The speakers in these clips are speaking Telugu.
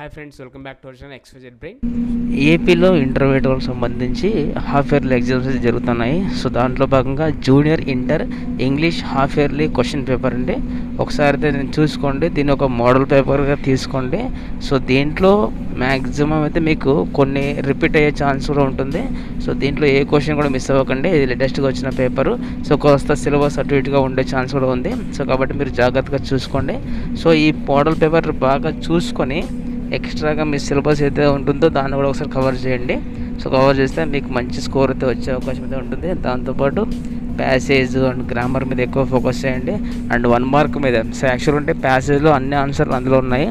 Hi friends, welcome back to our channel XYZ brain. ఏపీలో ఇంటర్మీడియట్ వాళ్ళకి సంబంధించి హాఫ్ ఇయర్లీ ఎగ్జామ్స్ జరుగుతున్నాయి. సో దాంట్లో భాగంగా junior inter English half yearly question paper అండి. ఒకసారి అయితే చూసుకోండి, దీన్ని ఒక మోడల్ పేపర్గా తీసుకోండి. సో దీంట్లో మ్యాక్సిమం అయితే మీకు కొన్ని రిపీట్ అయ్యే ఛాన్స్ కూడా ఉంటుంది. సో దీంట్లో ఏ క్వశ్చన్ కూడా మిస్ అవ్వకండి. ఇది లేటెస్ట్గా వచ్చిన పేపరు. సో కాస్త సిలబస్ అటు ఇటుగా ఉండే ఛాన్స్ కూడా ఉంది. సో కాబట్టి మీరు జాగ్రత్తగా చూసుకోండి. సో ఈ మోడల్ పేపర్ బాగా చూసుకొని ఎక్స్ట్రాగా మీ సిలబస్ అయితే ఉంటుందో దాన్ని కూడా ఒకసారి కవర్ చేయండి. సో కవర్ చేస్తే మీకు మంచి స్కోర్ అయితే వచ్చే అవకాశం అయితే ఉంటుంది. దాంతోపాటు ప్యాసేజ్ అండ్ గ్రామర్ మీద ఎక్కువ ఫోకస్ చేయండి. అండ్ 1 మార్క్ మీద. సో యాక్చువల్ అంటే ప్యాసేజ్లో అన్ని ఆన్సర్లు అందులో ఉన్నాయి.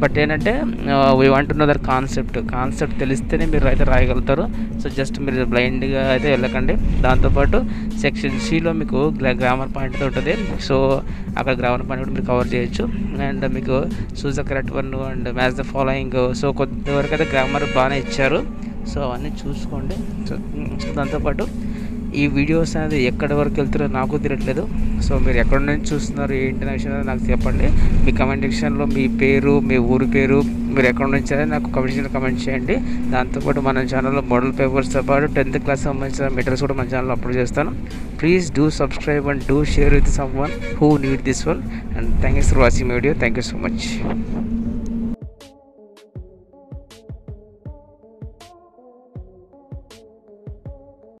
బట్ ఏంటంటే we want to know that concept తెలిస్తేనే మీరు అయితే రాయగలుగుతారు. సో జస్ట్ మీరు బ్లైండ్గా అయితే వెళ్ళకండి. దాంతోపాటు సెక్షన్ సిలో మీకు గ్రామర్ పాయింట్ ఉంటుంది. సో అక్కడ గ్రామర్ పాయింట్ కూడా మీరు కవర్ చేయొచ్చు. అండ్ మీకు choose the correct one and match the following. So కొంతవరకు అయితే గ్రామర్ బాగానే ఇచ్చారు. సో అవన్నీ చూసుకోండి. సో దాంతోపాటు ఈ వీడియోస్ అనేది ఎక్కడి వరకు వెళ్తారో నాకు తెలియట్లేదు. సో మీరు ఎక్కడి నుంచి చూస్తున్నారు ఏంటి అనే విషయం నాకు చెప్పండి. మీ కమెంట్ సెక్షన్లో మీ పేరు, మీ ఊరి పేరు, మీరు ఎక్కడి నుంచి అనేది నాకు కమెంట్ చేయండి. దాంతోపాటు మన ఛానల్లో మోడల్ పేపర్స్తో పాటు 10th క్లాస్ సంబంధించిన మెటీరియల్స్ కూడా మన ఛానల్లో అప్లోడ్ చేస్తాను. Please do subscribe and do share with some one who need this one. And thank you for watching my video. Thank you so much.